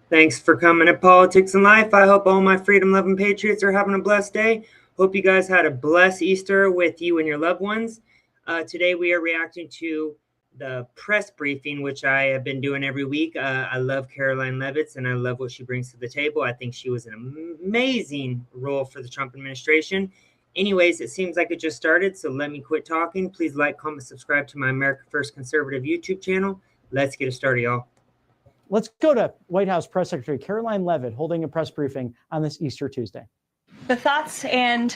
Thanks for coming to Politics and Life. I hope all my freedom-loving patriots are having a blessed day. Hope you guys had a blessed Easter with you and your loved ones. Today we are reacting to the press briefing, which I have been doing every week. I love Karoline Leavitt, and I love what she brings to the table. I think she was an amazing role for the Trump administration. Anyways, it seems like it just started, so let me quit talking. Please like, comment, subscribe to my America First Conservative YouTube channel. Let's get it started, y'all. Let's go to White House Press Secretary Karoline Leavitt holding a press briefing on this Easter Tuesday. The thoughts and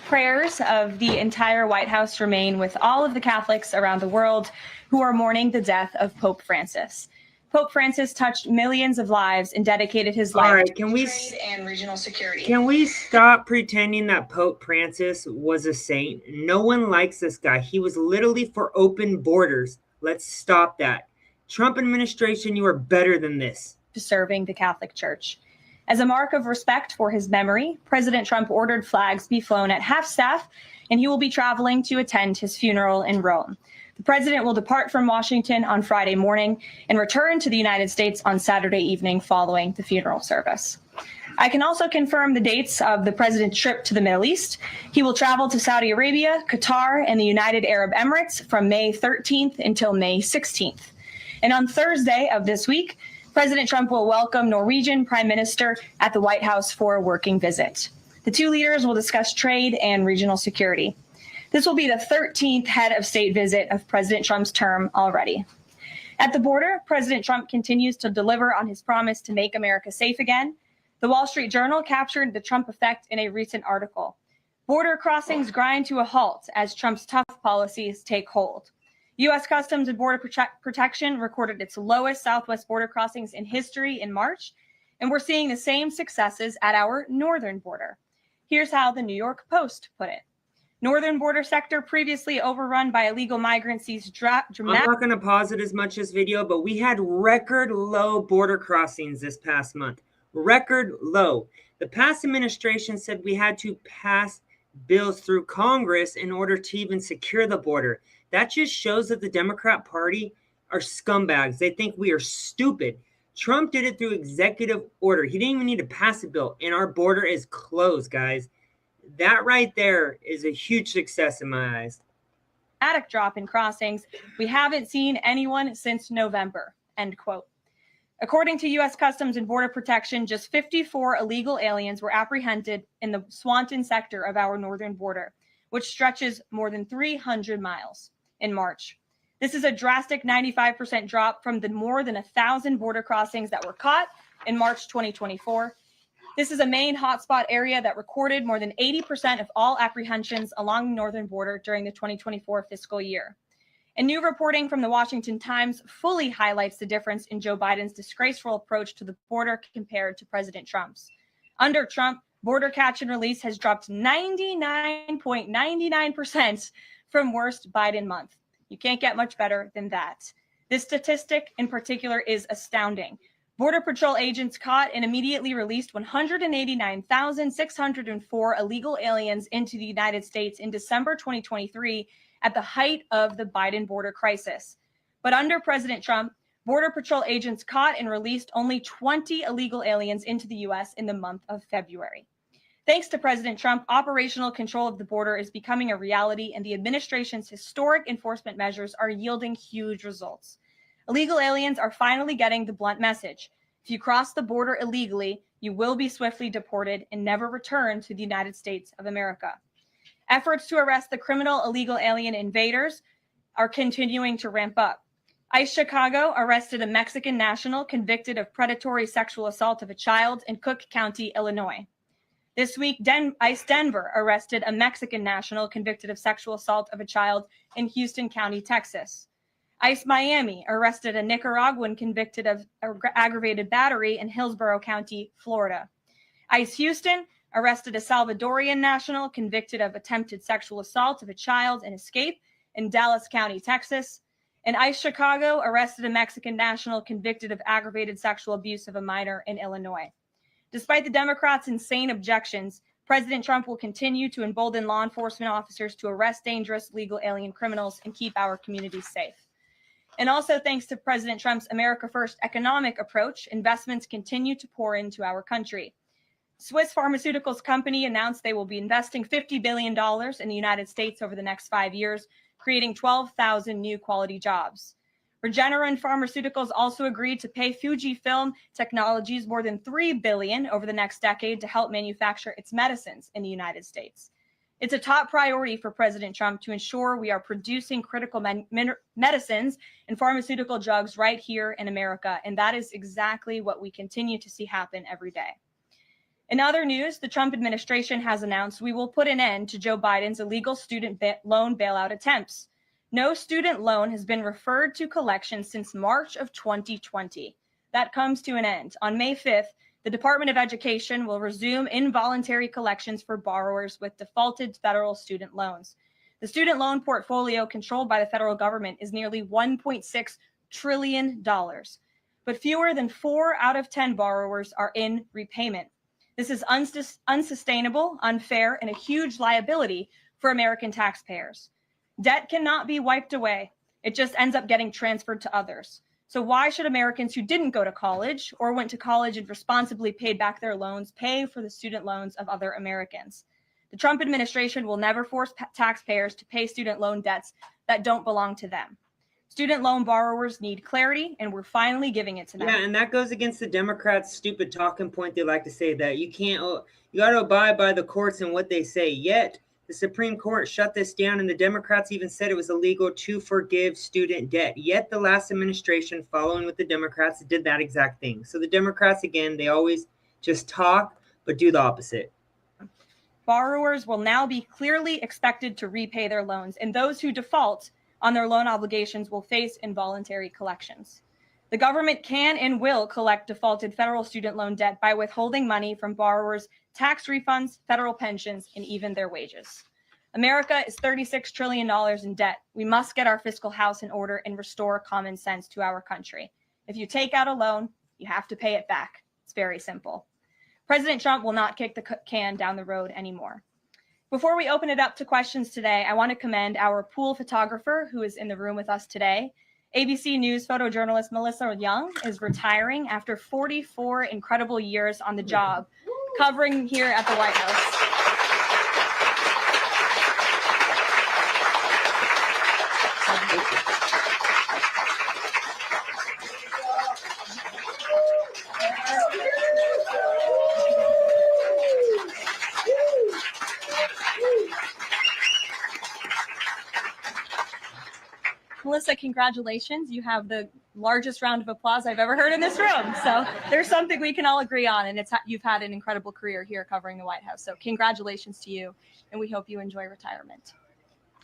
prayers of the entire White House remain with all of the Catholics around the world who are mourning the death of Pope Francis. Pope Francis touched millions of lives and dedicated his life to trade and regional security. Can we stop pretending that Pope Francis was a saint? No one likes this guy. He was literally for open borders. Let's stop that. Trump administration, you are better than this. Serving the Catholic Church. As a mark of respect for his memory, President Trump ordered flags be flown at half-staff, and he will be traveling to attend his funeral in Rome. The president will depart from Washington on Friday morning and return to the United States on Saturday evening following the funeral service. I can also confirm the dates of the president's trip to the Middle East. He will travel to Saudi Arabia, Qatar, and the United Arab Emirates from May 13th until May 16th. And on Thursday of this week, President Trump will welcome Norwegian Prime Minister at the White House for a working visit. The two leaders will discuss trade and regional security. This will be the 13th head of state visit of President Trump's term already. At the border, President Trump continues to deliver on his promise to make America safe again. The Wall Street Journal captured the Trump effect in a recent article. Border crossings grind to a halt as Trump's tough policies take hold. U.S. Customs and Border Protection recorded its lowest southwest border crossings in history in March, and we're seeing the same successes at our northern border. Here's how the New York Post put it. Northern border sector previously overrun by illegal migrants sees dramatic... I'm not going to pause it as much as video, but we had record low border crossings this past month. Record low. The past administration said we had to pass bills through Congress in order to even secure the border. That just shows that the Democrat Party are scumbags. They think we are stupid. Trump did it through executive order. He didn't even need to pass a bill, and our border is closed, guys. That right there is a huge success in my eyes. Dramatic drop in crossings. We haven't seen anyone since November, end quote. According to U.S. Customs and Border Protection, just 54 illegal aliens were apprehended in the Swanton sector of our northern border, which stretches more than 300 miles in March. This is a drastic 95% drop from the more than 1,000 border crossings that were caught in March 2024. This is a main hotspot area that recorded more than 80% of all apprehensions along the northern border during the 2024 fiscal year. And new reporting from the Washington Times fully highlights the difference in Joe Biden's disgraceful approach to the border compared to President Trump's. Under Trump, border catch and release has dropped 99.99% from worst Biden month. You can't get much better than that. This statistic in particular is astounding. Border Patrol agents caught and immediately released 189,604 illegal aliens into the United States in December 2023 at the height of the Biden border crisis. But under President Trump, Border Patrol agents caught and released only 20 illegal aliens into the U.S. in the month of February. Thanks to President Trump, operational control of the border is becoming a reality, and the administration's historic enforcement measures are yielding huge results. Illegal aliens are finally getting the blunt message. If you cross the border illegally, you will be swiftly deported and never return to the United States of America. Efforts to arrest the criminal illegal alien invaders are continuing to ramp up. ICE Chicago arrested a Mexican national convicted of predatory sexual assault of a child in Cook County, Illinois. This week, ICE Denver arrested a Mexican national convicted of sexual assault of a child in Houston County, Texas. ICE Miami arrested a Nicaraguan convicted of aggravated battery in Hillsborough County, Florida. ICE Houston arrested a Salvadorian national convicted of attempted sexual assault of a child in Escape in Dallas County, Texas. And ICE Chicago arrested a Mexican national convicted of aggravated sexual abuse of a minor in Illinois. Despite the Democrats' insane objections, President Trump will continue to embolden law enforcement officers to arrest dangerous legal alien criminals and keep our communities safe. And also thanks to President Trump's America First economic approach, investments continue to pour into our country. Swiss pharmaceuticals company announced they will be investing $50 billion in the United States over the next 5 years, creating 12,000 new quality jobs. Regeneron Pharmaceuticals also agreed to pay Fujifilm Technologies more than $3 billion over the next decade to help manufacture its medicines in the United States. It's a top priority for President Trump to ensure we are producing critical medicines and pharmaceutical drugs right here in America, and that is exactly what we continue to see happen every day. In other news, the Trump administration has announced we will put an end to Joe Biden's illegal student loan bailout attempts. No student loan has been referred to collection since March of 2020. That comes to an end. On May 5th, the Department of Education will resume involuntary collections for borrowers with defaulted federal student loans. The student loan portfolio controlled by the federal government is nearly $1.6 trillion, but fewer than 4 out of 10 borrowers are in repayment. This is unsustainable, unfair, and a huge liability for American taxpayers. Debt cannot be wiped away. It just ends up getting transferred to others. So why should Americans who didn't go to college or went to college and responsibly paid back their loans pay for the student loans of other Americans? The Trump administration will never force taxpayers to pay student loan debts that don't belong to them. Student loan borrowers need clarity, and we're finally giving it to them. Yeah, and that goes against the Democrats' stupid talking point. They like to say that you got to abide by the courts and what they say. Yet, the Supreme Court shut this down, and the Democrats even said it was illegal to forgive student debt. Yet, the last administration, following with the Democrats, did that exact thing. So the Democrats, again, they always just talk, but do the opposite. Borrowers will now be clearly expected to repay their loans, and those who default on their loan obligations will face involuntary collections. The government can and will collect defaulted federal student loan debt by withholding money from borrowers, tax refunds, federal pensions, and even their wages. America is $36 trillion in debt. We must get our fiscal house in order and restore common sense to our country. If you take out a loan, you have to pay it back. It's very simple. President Trump will not kick the can down the road anymore. Before we open it up to questions today, I want to commend our pool photographer who is in the room with us today. ABC News photojournalist Melissa Young is retiring after 44 incredible years on the job, covering here at the White House. Melissa, congratulations. You have the largest round of applause I've ever heard in this room. So there's something we can all agree on, and you've had an incredible career here covering the White House. So congratulations to you, and we hope you enjoy retirement.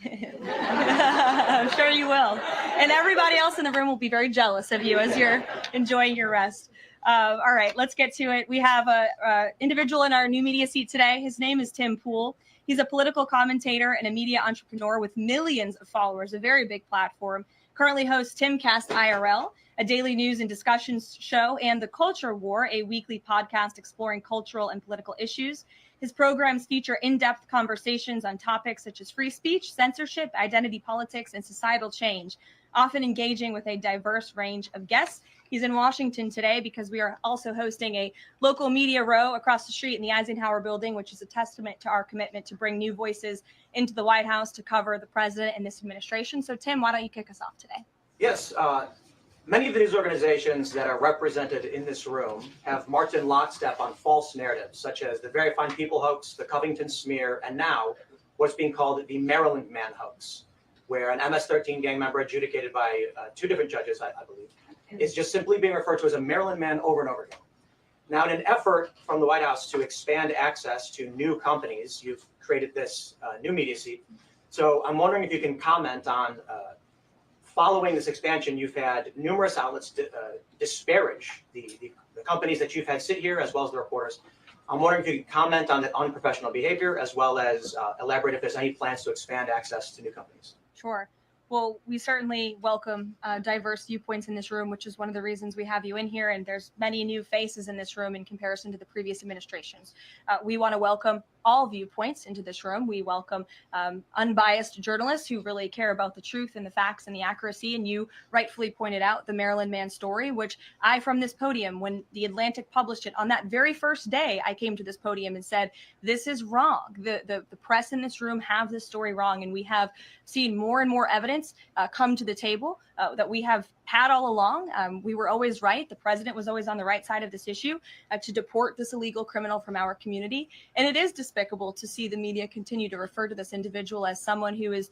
I'm sure you will. And everybody else in the room will be very jealous of you as you're enjoying your rest. All right, let's get to it. We have an individual in our new media seat today. His name is Tim Pool. He's a political commentator and a media entrepreneur with millions of followers, a very big platform. Currently hosts Timcast IRL, a daily news and discussions show, and The Culture War, a weekly podcast exploring cultural and political issues. His programs feature in-depth conversations on topics such as free speech, censorship, identity politics, and societal change, often engaging with a diverse range of guests. He's in Washington today because we are also hosting a local media row across the street in the Eisenhower building, which is a testament to our commitment to bring new voices into the White House to cover the president and this administration. So, Tim, why don't you kick us off today? Yes. Many of the news organizations that are represented in this room have marched in lockstep on false narratives, such as the Very Fine People hoax, the Covington smear, and now what's being called the Maryland Man hoax, where an MS-13 gang member adjudicated by 2 different judges, I believe, is just simply being referred to as a Maryland man over and over again. Now, in an effort from the White House to expand access to new companies, you've created this new media seat. So I'm wondering if you can comment on, following this expansion, you've had numerous outlets disparage the companies that you've had sit here, as well as the reporters. I'm wondering if you can comment on the unprofessional behavior, as well as elaborate if there's any plans to expand access to new companies. Sure. Well, we certainly welcome diverse viewpoints in this room, which is one of the reasons we have you in here. And there's many new faces in this room in comparison to the previous administrations. We want to welcome all viewpoints into this room. We welcome unbiased journalists who really care about the truth and the facts and the accuracy. And you rightfully pointed out the Maryland man story, which I, from this podium, when The Atlantic published it on that very first day, I came to this podium and said, this is wrong. The press in this room have this story wrong. And we have seen more and more evidence come to the table that we have had all along. We were always right. The president was always on the right side of this issue to deport this illegal criminal from our community. And it is despicable to see the media continue to refer to this individual as someone who is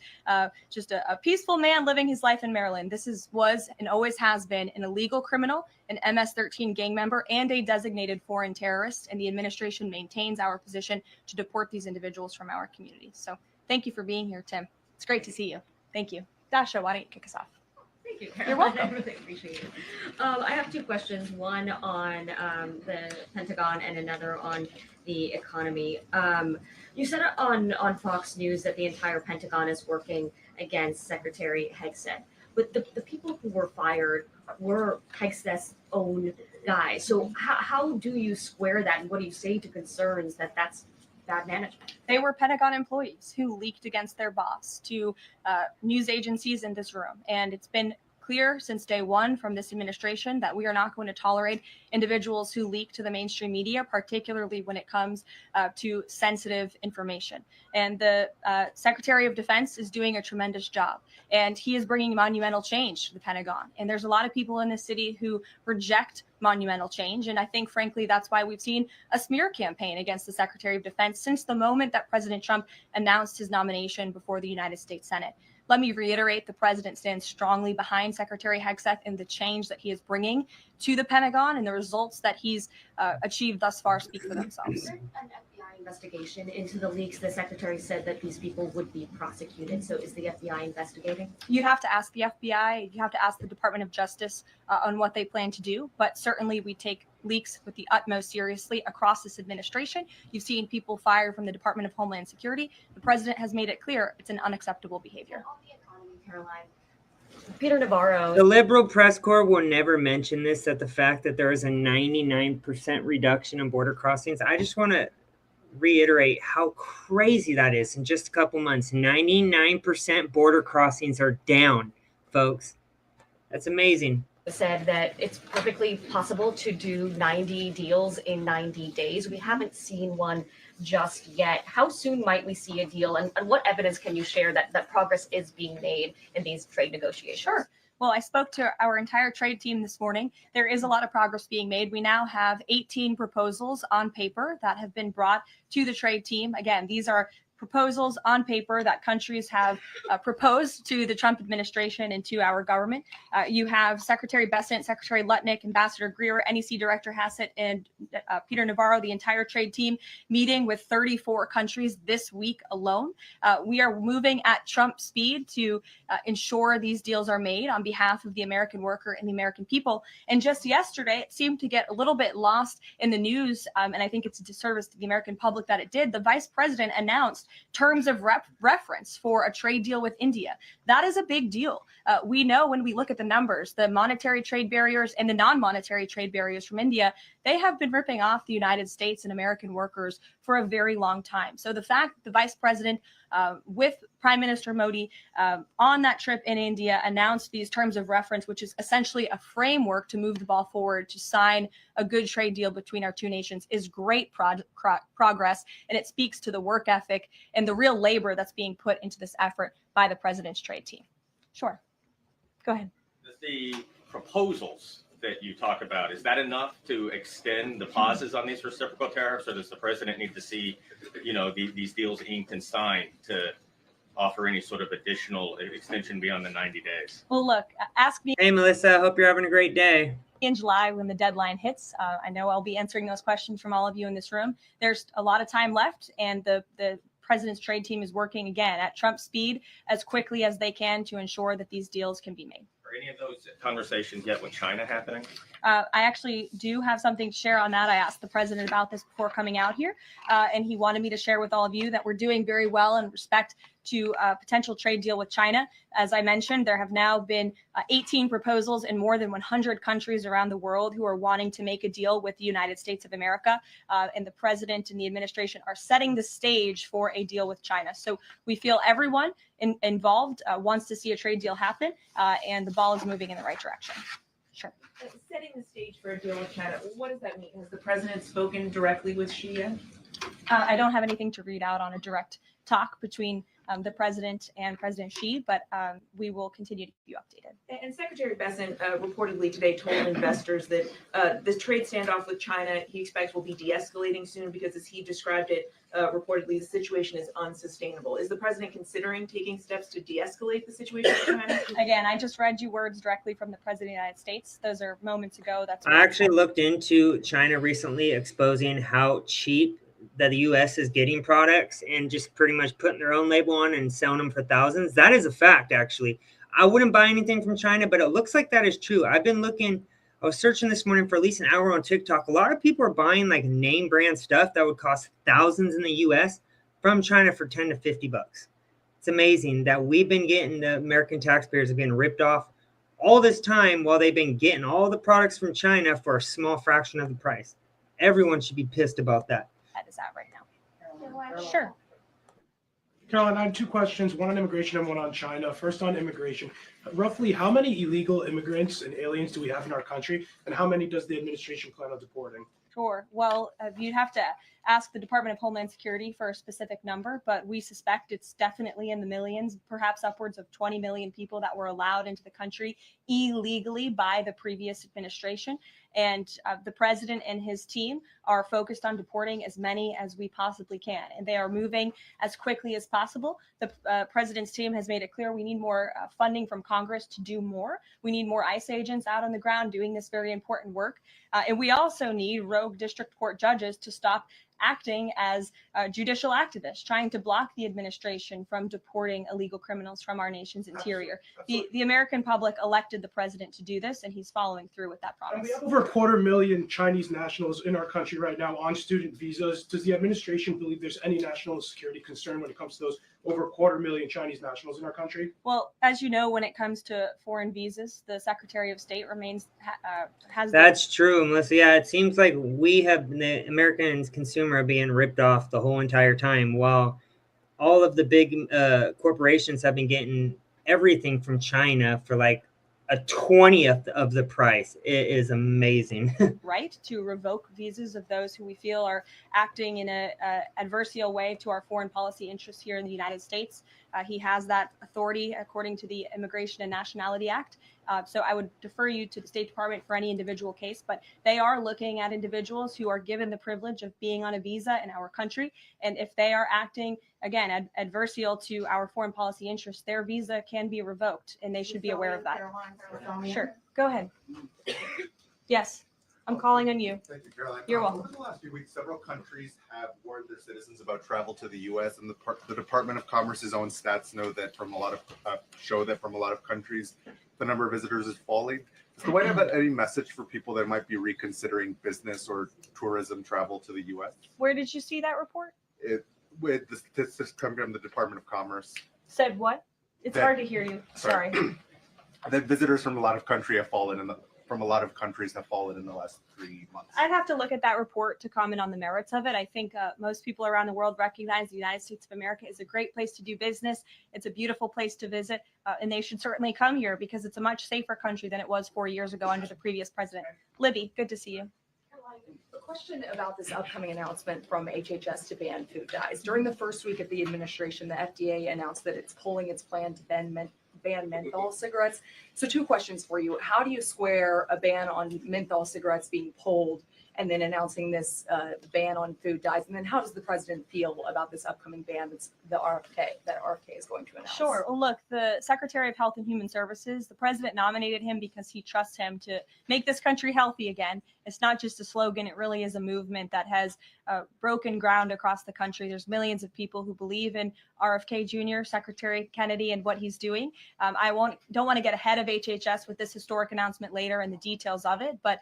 just a peaceful man living his life in Maryland. This was and always has been an illegal criminal, an MS-13 gang member, and a designated foreign terrorist. And the administration maintains our position to deport these individuals from our community. So thank you for being here, Tim. It's great to see you. Thank you. Dasha, why don't you kick us off? Thank you, Karoline. You're welcome. I really appreciate it. I have two questions, one on the Pentagon and another on the economy. You said on Fox News that the entire Pentagon is working against Secretary Hegseth, but the people who were fired were Hegseth's own guys. So how do you square that, and what do you say to concerns that that's bad management? They were Pentagon employees who leaked against their boss to news agencies in this room. And it's been clear since day one from this administration that we are not going to tolerate individuals who leak to the mainstream media, particularly when it comes to sensitive information. And the Secretary of Defense is doing a tremendous job, and he is bringing monumental change to the Pentagon. And there's a lot of people in this city who reject monumental change. And I think, frankly, that's why we've seen a smear campaign against the Secretary of Defense since the moment that President Trump announced his nomination before the United States Senate. Let me reiterate, the president stands strongly behind Secretary Hegseth and the change that he is bringing to the Pentagon, and the results that he's achieved thus far speak for themselves. Is there an FBI investigation into the leaks? The secretary said that these people would be prosecuted. So is the FBI investigating? You have to ask the FBI, you have to ask the Department of Justice on what they plan to do, but certainly we take leaks with the utmost seriously across this administration. You've seen people fired from the Department of Homeland Security. The president has made it clear it's an unacceptable behavior. On the economy, Karoline, Peter Navarro. The liberal press corps will never mention this, that the fact that there is a 99% reduction in border crossings. I just want to reiterate how crazy that is in just a couple months. 99% border crossings are down, folks. That's amazing. Said that it's perfectly possible to do 90 deals in 90 days. We haven't seen one just yet. How soon might we see a deal, and what evidence can you share that progress is being made in these trade negotiations? Sure. Well, I spoke to our entire trade team this morning. There is a lot of progress being made. We now have 18 proposals on paper that have been brought to the trade team. Again, these are proposals on paper that countries have proposed to the Trump administration and to our government. You have Secretary Bessent, Secretary Lutnick, Ambassador Greer, NEC Director Hassett, and Peter Navarro, the entire trade team, meeting with 34 countries this week alone. We are moving at Trump speed to ensure these deals are made on behalf of the American worker and the American people. And just yesterday, it seemed to get a little bit lost in the news, and I think it's a disservice to the American public that it did. The vice president announced terms of reference for a trade deal with India. That is a big deal. We know when we look at the numbers, the monetary trade barriers and the non-monetary trade barriers from India, they have been ripping off the United States and American workers for a very long time. So the fact that the vice president with Prime Minister Modi on that trip in India announced these terms of reference, which is essentially a framework to move the ball forward to sign a good trade deal between our two nations, is great progress. And it speaks to the work ethic and the real labor that's being put into this effort by the president's trade team. Sure. Go ahead. The proposals that you talk about, is that enough to extend the pauses on these reciprocal tariffs, or does the president need to see, these deals inked and signed to offer any sort of additional extension beyond the 90 days? Well, look, ask me. Hey, Melissa, I hope you're having a great day. In July when the deadline hits. I know I'll be answering those questions from all of you in this room. There's a lot of time left, and the president's trade team is working again at Trump speed as quickly as they can to ensure that these deals can be made. Are any of those conversations yet with China happening? I actually do have something to share on that. I asked the president about this before coming out here, and he wanted me to share with all of you that we're doing very well in respect to a potential trade deal with China. As I mentioned, there have now been 18 proposals in more than 100 countries around the world who are wanting to make a deal with the United States of America. And the president and the administration are setting the stage for a deal with China. So we feel everyone involved wants to see a trade deal happen, and the ball is moving in the right direction. Sure. Setting the stage for a deal with China, what does that mean? Has the president spoken directly with Xi yet? I don't have anything to read out on a direct talk between the president and President Xi, but we will continue to keep you updated. And Secretary Bessent reportedly today told investors that the trade standoff with China he expects will be de-escalating soon because, as he described it, reportedly the situation is unsustainable. Is the president considering taking steps to de-escalate the situation with China? Again, I just read you words directly from the president of the United States. Those are moments ago. That's I actually looked into China recently, exposing how cheap that the U.S. is getting products and just pretty much putting their own label on and selling them for thousands. That is a fact, actually. I wouldn't buy anything from China, but it looks like that is true. I've been looking, I was searching this morning for at least an hour on TikTok. A lot of people are buying like name brand stuff that would cost thousands in the U.S. from China for 10 to 50 bucks. It's amazing that we've been getting, the American taxpayers have been ripped off all this time while they've been getting all the products from China for a small fraction of the price. Everyone should be pissed about that. That is out right now. Sure. Caroline, I have two questions, one on immigration and one on China. First on immigration. Roughly how many illegal immigrants and aliens do we have in our country, and how many does the administration plan on deporting? Sure. Well, you'd have to ask the Department of Homeland Security for a specific number, but we suspect it's definitely in the millions, perhaps upwards of 20 million people that were allowed into the country illegally by the previous administration. And the president and his team are focused on deporting as many as we possibly can. And they are moving as quickly as possible. The president's team has made it clear we need more funding from Congress to do more. We need more ICE agents out on the ground doing this very important work. And we also need rogue district court judges to stop acting as judicial activists, trying to block the administration from deporting illegal criminals from our nation's interior. The American public elected the president to do this, and he's following through with that promise. And we have over 250,000 Chinese nationals in our country right now on student visas. Does the administration believe there's any national security concern when it comes to those over 250,000 Chinese nationals in our country? Well, as you know, when it comes to foreign visas, the Secretary of State has. That's true, Melissa. Yeah, it seems like we have, the Americans consumer, are being ripped off the whole entire time, while all of the big corporations have been getting everything from China for like a 20th of the price. It is amazing. Right to revoke visas of those who we feel are acting in a adversarial way to our foreign policy interests here in the United States. He has that authority according to the Immigration and Nationality Act. So I would defer you to the State Department for any individual case, but they are looking at individuals who are given the privilege of being on a visa in our country. And if they are acting, again, adversarial to our foreign policy interests, their visa can be revoked, and they should be aware of that. Sure. Go ahead. Yes. I'm calling on you. Thank you, Caroline. You're welcome. Over the last few weeks, several countries have warned their citizens about travel to the U.S., and the Department of Commerce's own stats know that from a lot of countries, the number of visitors is falling. Does the White House have any message for people that might be reconsidering business or tourism travel to the U.S.? Where did you see that report? With the statistics coming from the Department of Commerce. Said what? It's hard to hear you. Sorry. That visitors from a lot of countries have fallen in the last 3 months. I'd have to look at that report to comment on the merits of it. I think most people around the world recognize the United States of America is a great place to do business. It's a beautiful place to visit, and they should certainly come here because it's a much safer country than it was 4 years ago under the previous president. Libby, good to see you. A question about this upcoming announcement from HHS to ban food dyes. During the first week of the administration, the FDA announced that it's pulling its plan to ban menthol cigarettes. So two questions for you. How do you square a ban on menthol cigarettes being pulled and then announcing this ban on food dyes. And then how does the president feel about this upcoming ban that RFK is going to announce? Sure. Well, look, the Secretary of Health and Human Services, the president nominated him because he trusts him to make this country healthy again. It's not just a slogan. It really is a movement that has broken ground across the country. There's millions of people who believe in RFK Jr., Secretary Kennedy, and what he's doing. I don't want to get ahead of HHS with this historic announcement later and the details of it, but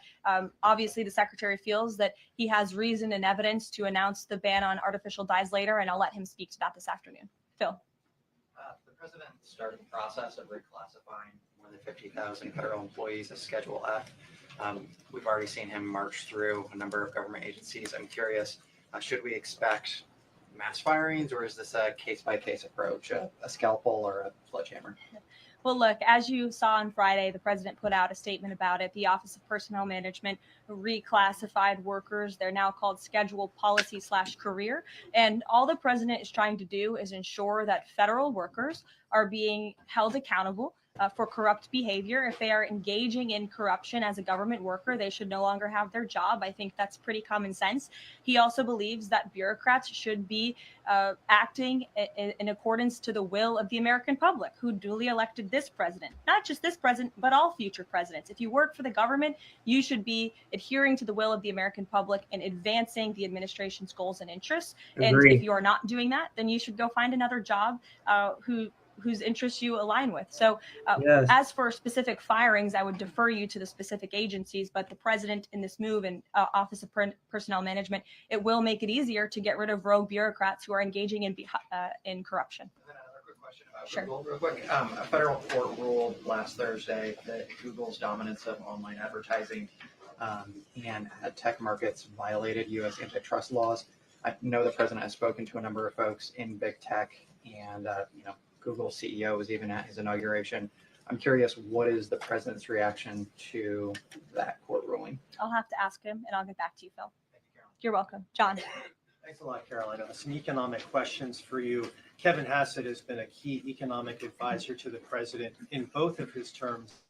obviously the secretary feels that he has reason and evidence to announce the ban on artificial dyes later, and I'll let him speak to that this afternoon. Phil. The president started the process of reclassifying more than 50,000 federal employees as Schedule F. We've already seen him march through a number of government agencies. I'm curious, should we expect mass firings, or is this a case-by-case approach, a scalpel or a sledgehammer? Well, look, as you saw on Friday, the president put out a statement about it. The Office of Personnel Management reclassified workers. They're now called Schedule Policy/Career. And all the president is trying to do is ensure that federal workers are being held accountable for corrupt behavior. If they are engaging in corruption as a government worker, they should no longer have their job. I think that's pretty common sense. He also believes that bureaucrats should be acting in accordance to the will of the American public, who duly elected this president. Not just this president, but all future presidents. If you work for the government, you should be adhering to the will of the American public and advancing the administration's goals and interests. And if you are not doing that, then you should go find another job whose interests you align with. So as for specific firings, I would defer you to the specific agencies, but the president in this move and Office of Personnel Management, it will make it easier to get rid of rogue bureaucrats who are engaging in corruption. And then another quick question about Google, real quick. A federal court ruled last Thursday that Google's dominance of online advertising and ad tech markets violated U.S. antitrust laws. I know the president has spoken to a number of folks in big tech, and Google CEO was even at his inauguration. I'm curious, what is the president's reaction to that court ruling? I'll have to ask him, and I'll get back to you, Phil. Thank you, Caroline. You're welcome. John. Thanks a lot, Caroline. Some economic questions for you. Kevin Hassett has been a key economic advisor to the president in both of his terms.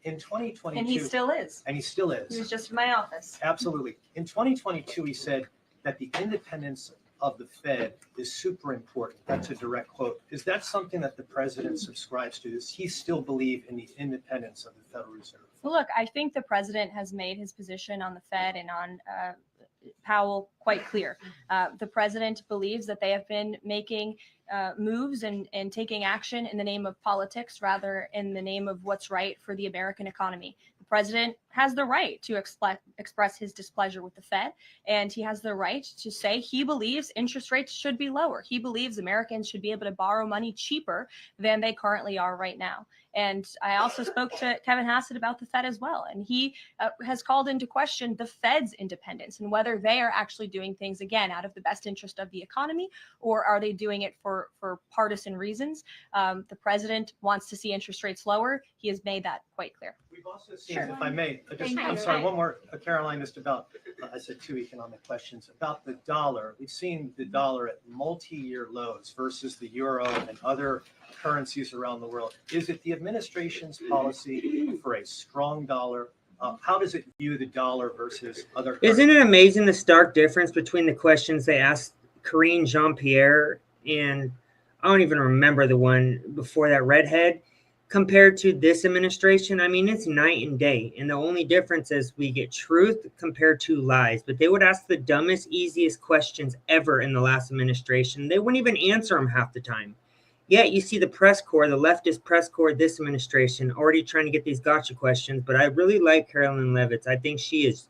In 2022, and he still is. And he still is. He was just in my office. Absolutely. In 2022, he said that the independence of the Fed is super important. That's a direct quote. Is that something that the president subscribes to? Does he still believe in the independence of the Federal Reserve? Well, look, I think the president has made his position on the Fed and on Powell quite clear. The president believes that they have been making moves and taking action in the name of politics rather in the name of what's right for the American economy. The president has the right to express his displeasure with the Fed, and he has the right to say he believes interest rates should be lower. He believes Americans should be able to borrow money cheaper than they currently are right now. And I also spoke to Kevin Hassett about the Fed as well, and he has called into question the Fed's independence and whether they are actually doing things, again, out of the best interest of the economy, or are they doing it for partisan reasons. The president wants to see interest rates lower. He has made that quite clear. We've also seen, if I may, I'm sorry, one more, Caroline, just about, I said two economic questions, about the dollar. We've seen the dollar at multi-year lows versus the euro and other currencies around the world. Is it the administration's policy for a strong dollar? How does it view the dollar versus other currencies? Isn't it amazing the stark difference between the questions they asked Karine Jean-Pierre and I don't even remember the one before that, redhead, compared to this administration? I mean, it's night and day. And the only difference is we get truth compared to lies. But they would ask the dumbest, easiest questions ever in the last administration. They wouldn't even answer them half the time. Yet you see the press corps, the leftist press corps, this administration already trying to get these gotcha questions. But I really like Karoline Leavitt. I think she is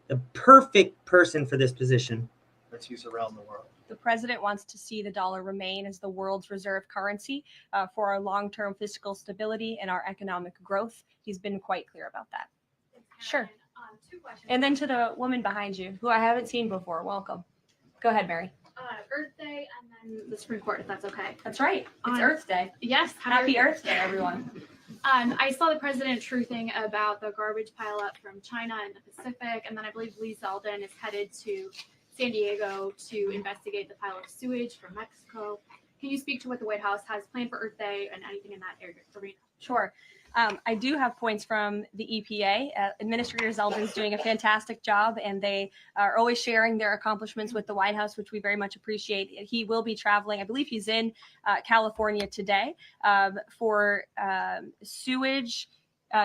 the perfect person for this position. Let's use around the world. The president wants to see the dollar remain as the world's reserve currency for our long-term fiscal stability and our economic growth. He's been quite clear about that. Sure. 2 questions. And then to the woman behind you, who I haven't seen before. Welcome. Go ahead, Mary. Earth Day and then the Supreme Court, if that's okay. That's right. It's Earth Day. Yes. Happy Earth Day, everyone. I saw the president truthing about the garbage pileup from China and the Pacific, and then I believe Lee Zeldin is headed to San Diego to investigate the pile of sewage from Mexico. Can you speak to what the White House has planned for Earth Day and anything in that area arena? Sure. I do have points from the EPA. Administrator Zeldin's doing a fantastic job, and they are always sharing their accomplishments with the White House, which we very much appreciate. He will be traveling. I believe he's in California today for sewage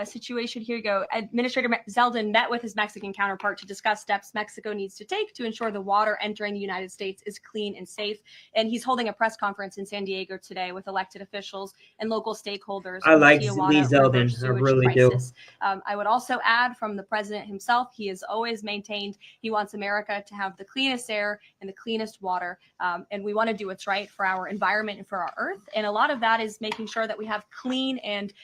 situation. Here you go. Administrator Zeldin met with his Mexican counterpart to discuss steps Mexico needs to take to ensure the water entering the United States is clean and safe. And he's holding a press conference in San Diego today with elected officials and local stakeholders. I like Lee Zeldin. I really do. I would also add from the president himself, he has always maintained he wants America to have the cleanest air and the cleanest water. And we want to do what's right for our environment and for our earth. And a lot of that is making sure that we have clean and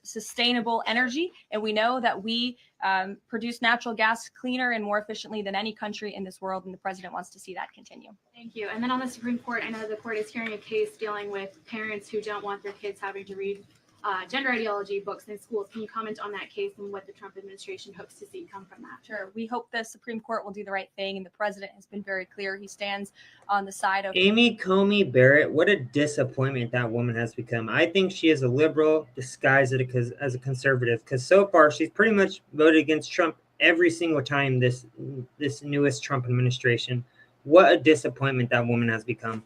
sustainable energy. And we know that we produce natural gas cleaner and more efficiently than any country in this world. And the president wants to see that continue. Thank you. And then on the Supreme Court, I know the court is hearing a case dealing with parents who don't want their kids having to read gender ideology books in schools. Can you comment on that case and what the Trump administration hopes to see come from that? Sure. We hope the Supreme Court will do the right thing. And the president has been very clear. He stands on the side of Amy Coney Barrett. What a disappointment that woman has become. I think she is a liberal disguised as a conservative, because so far she's pretty much voted against Trump every single time this newest Trump administration. What a disappointment that woman has become.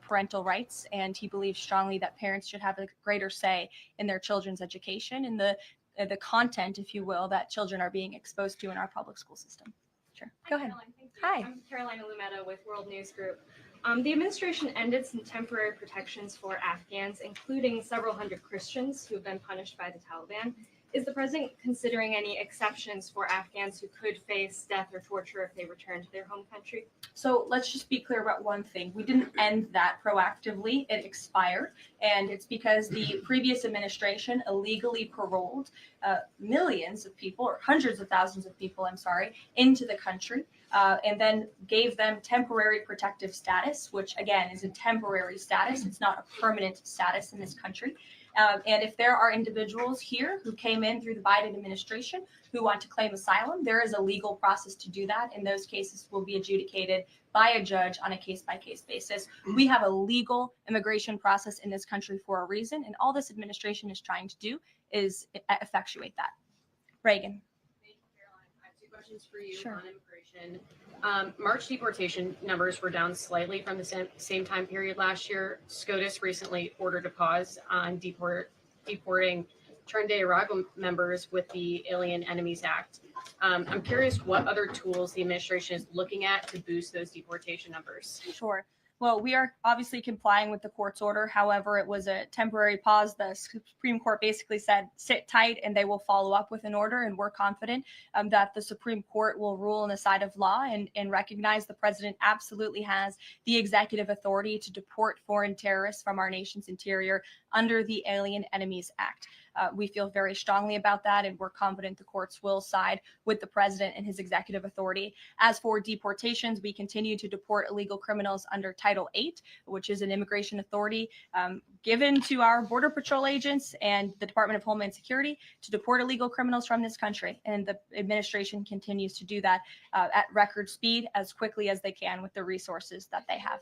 Parental rights, and he believes strongly that parents should have a greater say in their children's education and the content, if you will, that children are being exposed to in our public school system. Sure. Go ahead. Caroline, thank you. Hi. I'm Karoline with World News Group. The administration ended some temporary protections for Afghans, including several hundred Christians who have been punished by the Taliban. Is the president considering any exceptions for Afghans who could face death or torture if they return to their home country? So let's just be clear about one thing. We didn't end that proactively. It expired. And it's because the previous administration illegally paroled millions of people, or hundreds of thousands of people, into the country, and then gave them temporary protective status, which again is a temporary status. It's not a permanent status in this country. And if there are individuals here who came in through the Biden administration who want to claim asylum, there is a legal process to do that. And those cases will be adjudicated by a judge on a case-by-case basis. We have a legal immigration process in this country for a reason. And all this administration is trying to do is effectuate that. Reagan. Thank you, Caroline. I have two questions for you Sure. on immigration. March deportation numbers were down slightly from the same time period last year. SCOTUS recently ordered a pause on deporting Trinidad Tobago members with the Alien Enemies Act. I'm curious what other tools the administration is looking at to boost those deportation numbers. Sure. Well, we are obviously complying with the court's order. However, it was a temporary pause. The Supreme Court basically said, sit tight, and they will follow up with an order. And we're confident that the Supreme Court will rule on the side of law and recognize the president absolutely has the executive authority to deport foreign terrorists from our nation's interior under the Alien Enemies Act. We feel very strongly about that, and we're confident the courts will side with the president and his executive authority. As for deportations, we continue to deport illegal criminals under Title VIII, which is an immigration authority given to our Border Patrol agents and the Department of Homeland Security to deport illegal criminals from this country. And the administration continues to do that at record speed as quickly as they can with the resources that they have.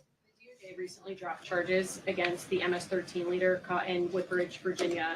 They recently dropped charges against the MS-13 leader caught in Woodbridge, Virginia,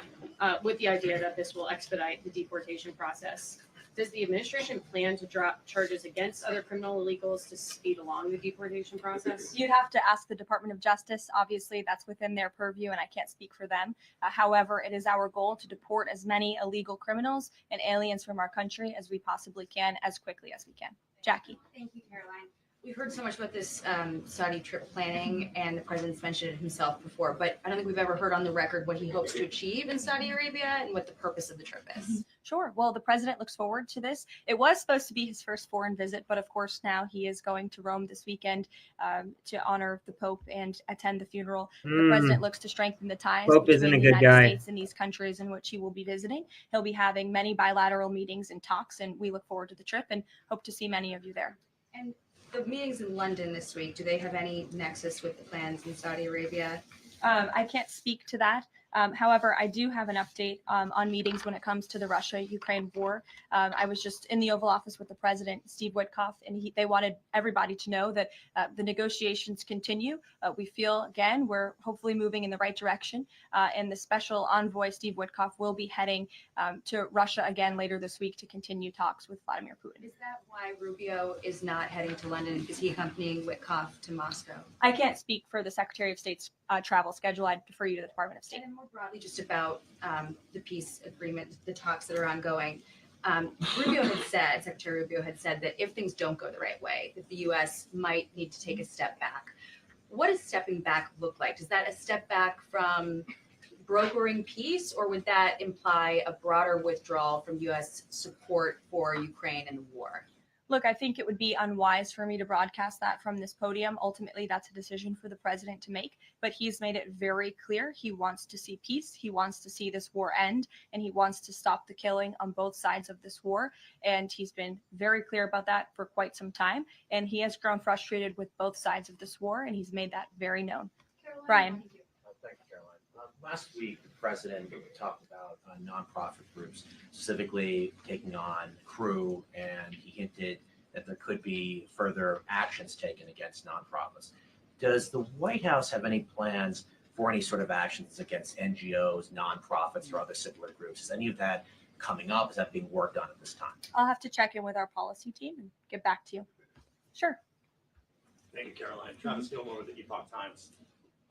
with the idea that this will expedite the deportation process. Does the administration plan to drop charges against other criminal illegals to speed along the deportation process? You'd have to ask the Department of Justice. Obviously, that's within their purview, and I can't speak for them. However, it is our goal to deport as many illegal criminals and aliens from our country as we possibly can, as quickly as we can. Jackie. Thank you, Caroline. We've heard so much about this Saudi trip planning, and the president's mentioned it himself before, but I don't think we've ever heard on the record what he hopes to achieve in Saudi Arabia and what the purpose of the trip is. Sure. Well, the president looks forward to this. It was supposed to be his first foreign visit, but of course now he is going to Rome this weekend to honor the Pope and attend the funeral. The president looks to strengthen the ties between the United States and these countries in which he will be visiting. He'll be having many bilateral meetings and talks, and we look forward to the trip and hope to see many of you there. And the meetings in London this week, do they have any nexus with the plans in Saudi Arabia? I can't speak to that. However, I do have an update on meetings when it comes to the Russia-Ukraine war. I was just in the Oval Office with the president, Steve Witkoff, and they wanted everybody to know that the negotiations continue. We feel, again, we're hopefully moving in the right direction, and the special envoy, Steve Witkoff, will be heading to Russia again later this week to continue talks with Vladimir Putin. Is that why Rubio is not heading to London? Is he accompanying Witkoff to Moscow? I can't speak for the Secretary of State's travel schedule. I'd defer you to the Department of State. And more broadly, just about the peace agreement, the talks that are ongoing. Secretary Rubio had said that if things don't go the right way, that the U.S. might need to take a step back. What does stepping back look like? Is that a step back from brokering peace, or would that imply a broader withdrawal from U.S. support for Ukraine and the war? Look, I think it would be unwise for me to broadcast that from this podium. Ultimately, that's a decision for the president to make, but he's made it very clear he wants to see peace. He wants to see this war end, and he wants to stop the killing on both sides of this war. And he's been very clear about that for quite some time. And he has grown frustrated with both sides of this war, and he's made that very known. Karoline, Brian. Thank you, Caroline. Last week, the president talked about nonprofit groups, specifically taking on Crew, and he hinted that there could be further actions taken against nonprofits. Does the White House have any plans for any sort of actions against NGOs, nonprofits, or other similar groups? Is any of that coming up? Is that being worked on at this time? I'll have to check in with our policy team and get back to you. Sure. Thank you, Caroline. Travis Gilmore with the Epoch Times.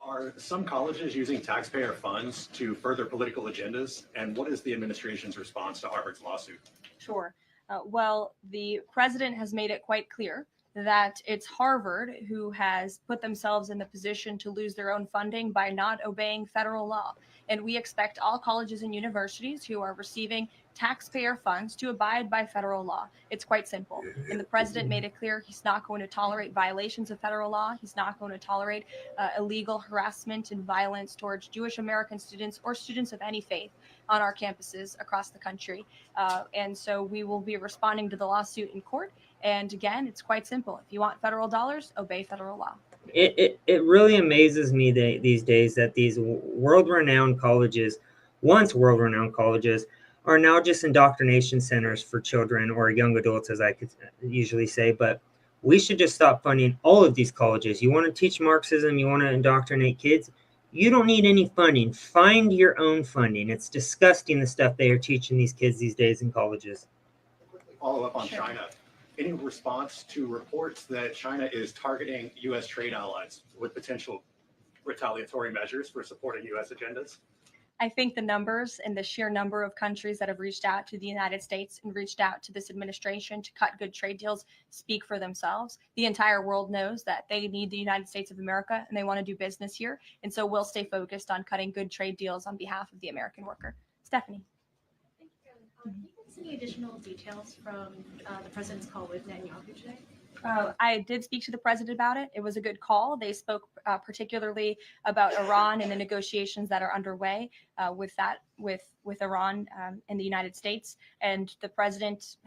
Are some colleges using taxpayer funds to further political agendas? And what is the administration's response to Harvard's lawsuit? Sure. Well, the president has made it quite clear that it's Harvard who has put themselves in the position to lose their own funding by not obeying federal law. And we expect all colleges and universities who are receiving taxpayer funds to abide by federal law. It's quite simple. And the president made it clear he's not going to tolerate violations of federal law. He's not going to tolerate illegal harassment and violence towards Jewish American students or students of any faith on our campuses across the country. And so we will be responding to the lawsuit in court. And again, it's quite simple. If you want federal dollars, obey federal law. It really amazes me these days that these world-renowned colleges, once world-renowned colleges, are now just indoctrination centers for children or young adults, as I could usually say. But we should just stop funding all of these colleges. You want to teach Marxism, you want to indoctrinate kids, you don't need any funding. Find your own funding. It's disgusting the stuff they are teaching these kids these days in colleges. Follow up on China. Any response to reports that China is targeting U.S. trade allies with potential retaliatory measures for supporting U.S. agendas? I think the numbers and the sheer number of countries that have reached out to the United States and reached out to this administration to cut good trade deals speak for themselves. The entire world knows that they need the United States of America and they want to do business here. And so we'll stay focused on cutting good trade deals on behalf of the American worker. Stephanie. Thank you, Caroline. Can you give us any additional details from the president's call with Netanyahu today? I did speak to the president about it. It was a good call. They spoke particularly about Iran and the negotiations that are underway with Iran and the United States. And the president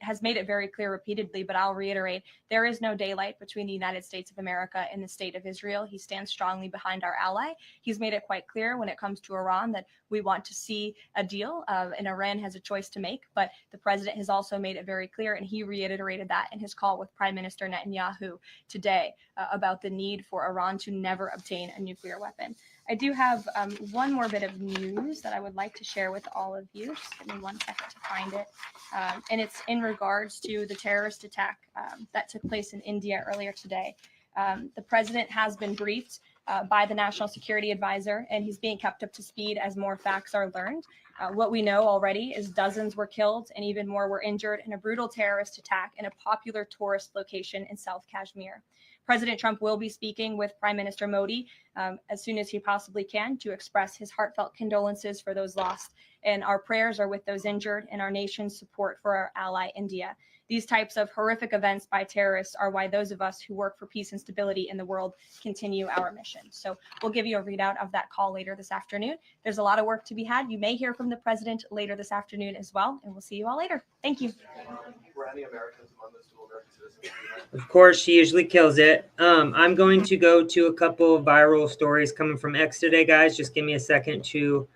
has made it very clear repeatedly, but I'll reiterate, there is no daylight between the United States of America and the state of Israel. He stands strongly behind our ally. He's made it quite clear when it comes to Iran that we want to see a deal, and Iran has a choice to make. But the president has also made it very clear, and he reiterated that in his call with Prime Minister Netanyahu today about the need for Iran to never obtain a nuclear weapon. I do have one more bit of news that I would like to share with all of you. Just give me 1 second to find it. And it's in regards to the terrorist attack that took place in India earlier today. The president has been briefed by the National Security Advisor, and he's being kept up to speed as more facts are learned. What we know already is dozens were killed and even more were injured in a brutal terrorist attack in a popular tourist location in South Kashmir. President Trump will be speaking with Prime Minister Modi as soon as he possibly can to express his heartfelt condolences for those lost. And our prayers are with those injured and our nation's support for our ally, India. These types of horrific events by terrorists are why those of us who work for peace and stability in the world continue our mission. So we'll give you a readout of that call later this afternoon. There's a lot of work to be had. You may hear from the president later this afternoon as well, and we'll see you all later. Thank you. Were any Americans among those dual American citizens? Of course, she usually kills it. I'm going to go to a couple of viral stories coming from X today, guys. Just give me a second to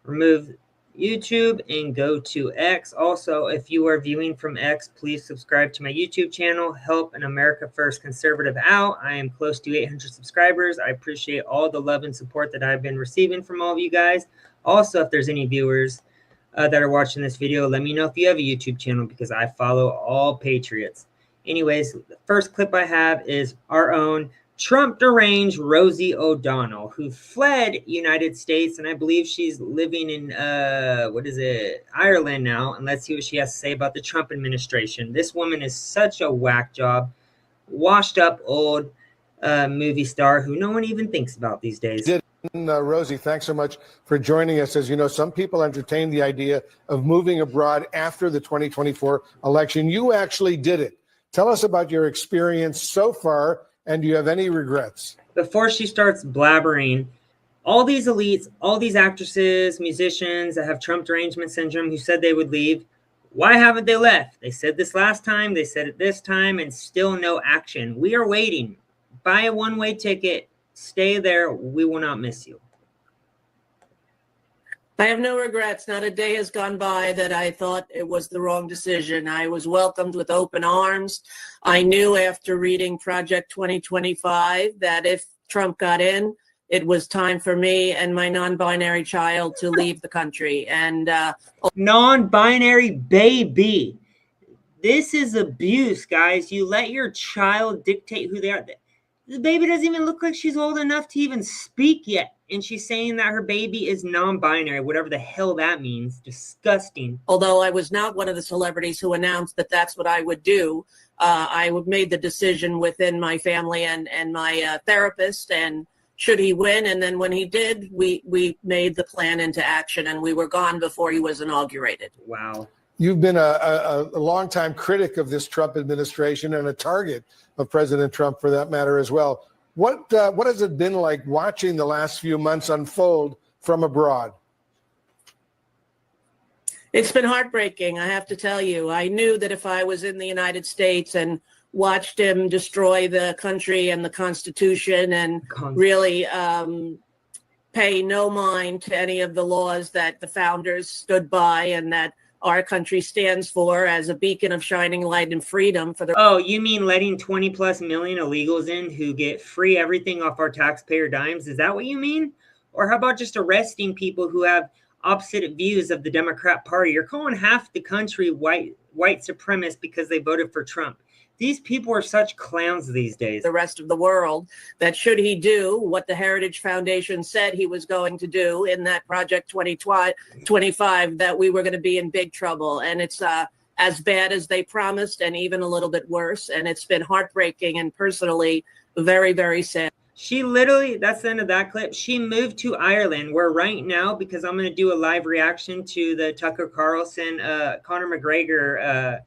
remove YouTube and go to X. Also, if you are viewing from X, please subscribe to my YouTube channel. Help an America First conservative out. I am close to 800 subscribers. I appreciate all the love and support that I've been receiving from all of you guys. Also, if there's any viewers that are watching this video, let me know if you have a YouTube channel because I follow all patriots. Anyways, the first clip I have is our own Trump deranged Rosie O'Donnell, who fled United States, and I believe she's living in Ireland now. And let's see what she has to say about the Trump administration. This woman is such a whack job, washed up old movie star who no one even thinks about these days. Rosie, thanks so much for joining us. As you know, some people entertain the idea of moving abroad after the 2024 election. You actually did it. Tell us about your experience so far, and do you have any regrets? Before she starts blabbering, all these elites, all these actresses, musicians that have Trump derangement syndrome who said they would leave, why haven't they left? They said this last time, they said it this time, and still no action. We are waiting. Buy a one-way ticket. Stay there. We will not miss you. I have no regrets. Not a day has gone by that I thought it was the wrong decision. I was welcomed with open arms. I knew after reading Project 2025 that if Trump got in, it was time for me and my non-binary child to leave the country. And non-binary baby. This is abuse, guys. You let your child dictate who they are. The baby doesn't even look like she's old enough to even speak yet. And she's saying that her baby is non-binary, whatever the hell that means. Disgusting. although I was not one of the celebrities who announced that that's what I would do, I made the decision within my family and my therapist, and should he win, and then when he did, we made the plan into action, and we were gone before he was inaugurated. Wow. You've been a longtime critic of this Trump administration and a target of President Trump for that matter as well. What has it been like watching the last few months unfold from abroad? It's been heartbreaking, I have to tell you. I knew that if I was in the United States and watched him destroy the country and the Constitution and really pay no mind to any of the laws that the founders stood by and that our country stands for as a beacon of shining light and freedom for the— Oh, you mean letting 20 plus million illegals in who get free everything off our taxpayer dimes? Is that what you mean? Or how about just arresting people who have opposite views of the Democrat Party? You're calling half the country white supremacists because they voted for Trump. These people are such clowns these days. The rest of the world, that should he do what the Heritage Foundation said he was going to do in that Project 2025, that we were going to be in big trouble. And it's as bad as they promised and even a little bit worse. And it's been heartbreaking and personally very, very sad. She literally, that's the end of that clip. She moved to Ireland, where right now, because I'm going to do a live reaction to the Tucker Carlson, Conor McGregor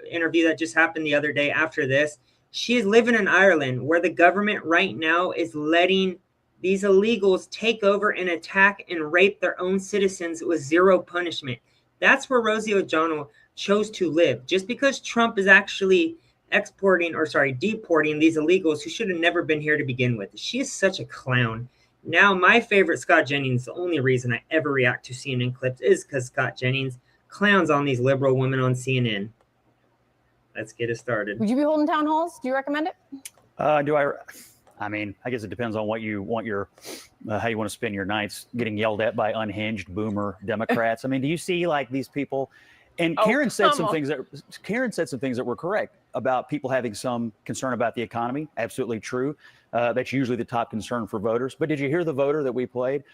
interview that just happened the other day after this. She is living in Ireland, where the government right now is letting these illegals take over and attack and rape their own citizens with zero punishment. That's where Rosie O'Donnell chose to live. Just because Trump is actually deporting these illegals who should have never been here to begin with. She is such a clown. Now, my favorite Scott Jennings, the only reason I ever react to CNN clips is because Scott Jennings clowns on these liberal women on CNN. Let's get it started. Would you be holding town halls? Do you recommend it? I mean, I guess it depends on what you want how you want to spend your nights, getting yelled at by unhinged boomer Democrats. I mean, do you see like these people? And Karen said some things that were correct about people having some concern about the economy. Absolutely true. That's usually the top concern for voters. But did you hear the voter that we played?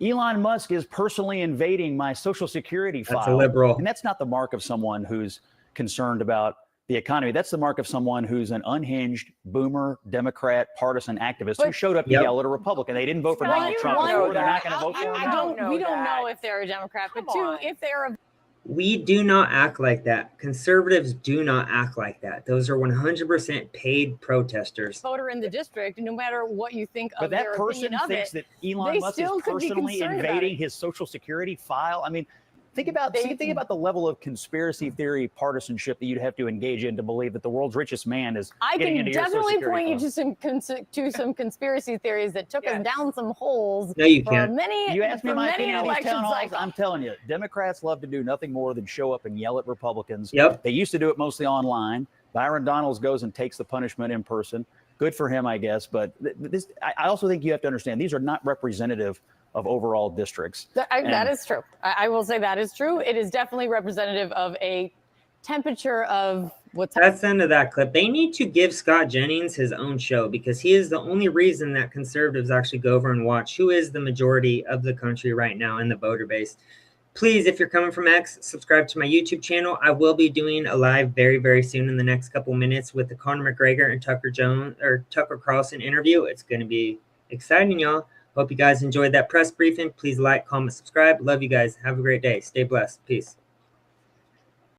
Elon Musk is personally invading my Social Security file. That's a liberal. And that's not the mark of someone who's concerned about the economy. That's the mark of someone who's an unhinged boomer Democrat partisan activist who showed up to yell at a Republican. They didn't vote for Donald Trump before. They're not going to vote for him. We don't know if they're a Democrat, but two, if they're a We do not act like that. Conservatives do not act like that. Those are 100% paid protesters. voter in the district, no matter what you think But of that their person opinion of thinks it, that Elon they Musk is still could be personally concerned about invading it. his Social Security file. I mean, Think about the level of conspiracy theory partisanship that you'd have to engage in to believe that the world's richest man is I getting can into your Social definitely Security point you fund. to some conspiracy theories that took us down some holes. No, you for can't. Many, You ask me for my many opinion on these election town halls, cycles. I'm telling you, Democrats love to do nothing more than show up and yell at Republicans. Yep. They used to do it mostly online. Byron Donalds goes and takes the punishment in person. Good for him, I guess. But I also think you have to understand these are not representative of overall districts. That is true. I will say that is true. It is definitely representative of a temperature of what's That's the end of that clip. They need to give Scott Jennings his own show because he is the only reason that conservatives actually go over and watch who is the majority of the country right now in the voter base. Please, if you're coming from X, subscribe to my YouTube channel. I will be doing a live very, very soon in the next couple minutes with the Conor McGregor and Tucker Carlson interview. It's going to be exciting, y'all. Hope you guys enjoyed that press briefing. Please like, comment, subscribe. Love you guys. Have a great day. Stay blessed. Peace.